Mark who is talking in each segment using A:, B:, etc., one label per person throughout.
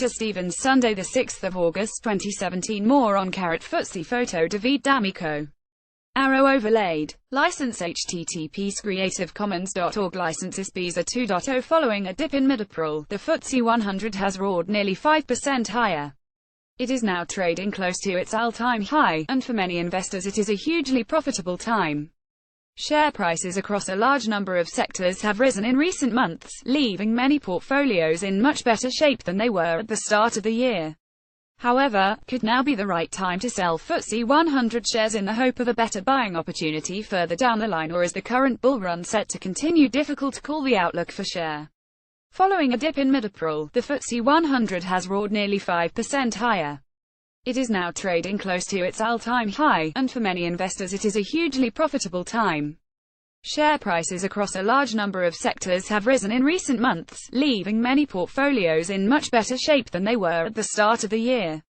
A: Peter Stevens, Sunday the 6th of August 2017. More on ftse photo David D'Amico. Arrow overlaid. License https creativecommons.org. Licenses BZA 2.0. Following a dip in mid-April, the FTSE 100 has roared nearly 5% higher. It is now trading close to its all-time high, and for many investors it is a hugely profitable time. Share prices across a large number of sectors have risen in recent months, leaving many portfolios in much better shape than they were at the start of the year. However, could now be the right time to sell FTSE 100 shares in the hope of a better buying opportunity further down the line, or is the current bull run set to continue? Difficult to call the outlook for share. Following a dip in mid-April, the FTSE 100 has roared nearly 5% higher. It is now trading close to its all-time high, and for many investors it is a hugely profitable time. Share prices across a large number of sectors have risen in recent months, leaving many portfolios in much better shape than they were at the start of the year.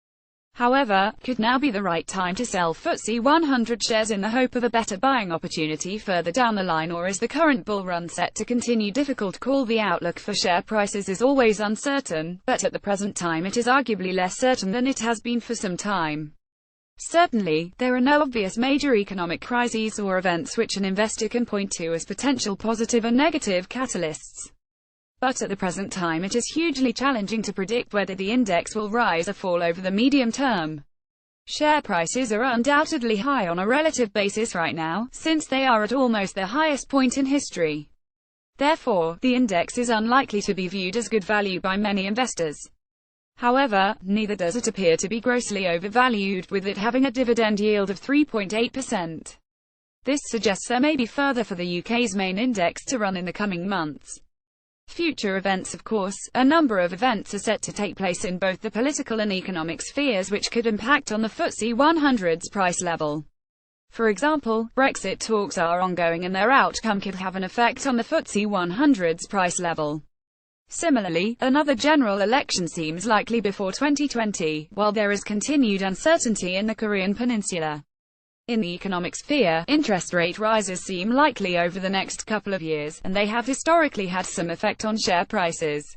A: However, could now be the right time to sell FTSE 100 shares in the hope of a better buying opportunity further down the line, or is the current bull run set to continue? Difficult to call. The outlook for share prices is always uncertain, but at the present time it is arguably less certain than it has been for some time. Certainly, there are no obvious major economic crises or events which an investor can point to as potential positive and negative catalysts. But at the present time it is hugely challenging to predict whether the index will rise or fall over the medium term. Share prices are undoubtedly high on a relative basis right now, since they are at almost their highest point in history. Therefore, the index is unlikely to be viewed as good value by many investors. However, neither does it appear to be grossly overvalued, with it having a dividend yield of 3.8%. This suggests there may be further for the UK's main index to run in the coming months. Future events. Of course, a number of events are set to take place in both the political and economic spheres which could impact on the FTSE 100's price level. For example, Brexit talks are ongoing and their outcome could have an effect on the FTSE 100's price level. Similarly, another general election seems likely before 2020, while there is continued uncertainty in the Korean peninsula. In the economic sphere, interest rate rises seem likely over the next couple of years, and they have historically had some effect on share prices.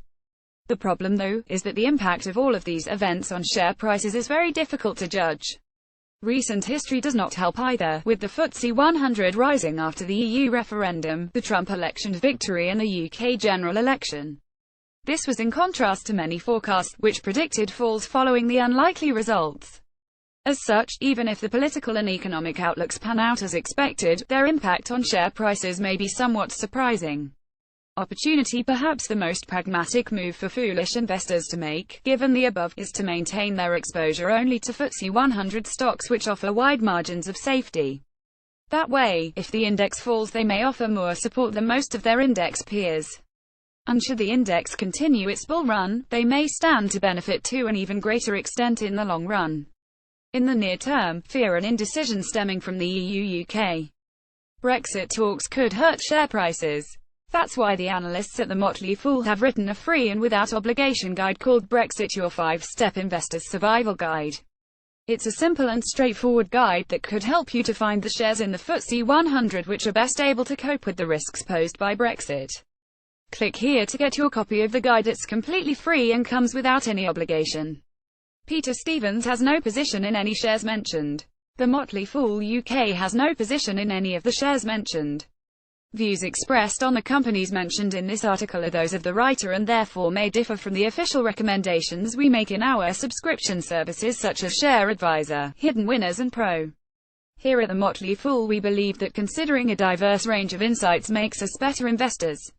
A: The problem, though, is that the impact of all of these events on share prices is very difficult to judge. Recent history does not help either, with the FTSE 100 rising after the EU referendum, the Trump election victory and the UK general election. This was in contrast to many forecasts, which predicted falls following the unlikely results. As such, even if the political and economic outlooks pan out as expected, their impact on share prices may be somewhat surprising. Opportunity. Perhaps the most pragmatic move for foolish investors to make, given the above, is to maintain their exposure only to FTSE 100 stocks which offer wide margins of safety. That way, if the index falls, they may offer more support than most of their index peers. And should the index continue its bull run, they may stand to benefit to an even greater extent in the long run. In the near term, fear and indecision stemming from the EU-UK Brexit talks could hurt share prices. That's why the analysts at the Motley Fool have written a free and without obligation guide called Brexit, Your 5-Step Investor's Survival Guide. It's a simple and straightforward guide that could help you to find the shares in the FTSE 100 which are best able to cope with the risks posed by Brexit. Click here to get your copy of the guide. It's completely free and comes without any obligation. Peter Stevens has no position in any shares mentioned. The Motley Fool UK has no position in any of the shares mentioned. Views expressed on the companies mentioned in this article are those of the writer and therefore may differ from the official recommendations we make in our subscription services such as Share Advisor, Hidden Winners and Pro. Here at the Motley Fool we believe that considering a diverse range of insights makes us better investors.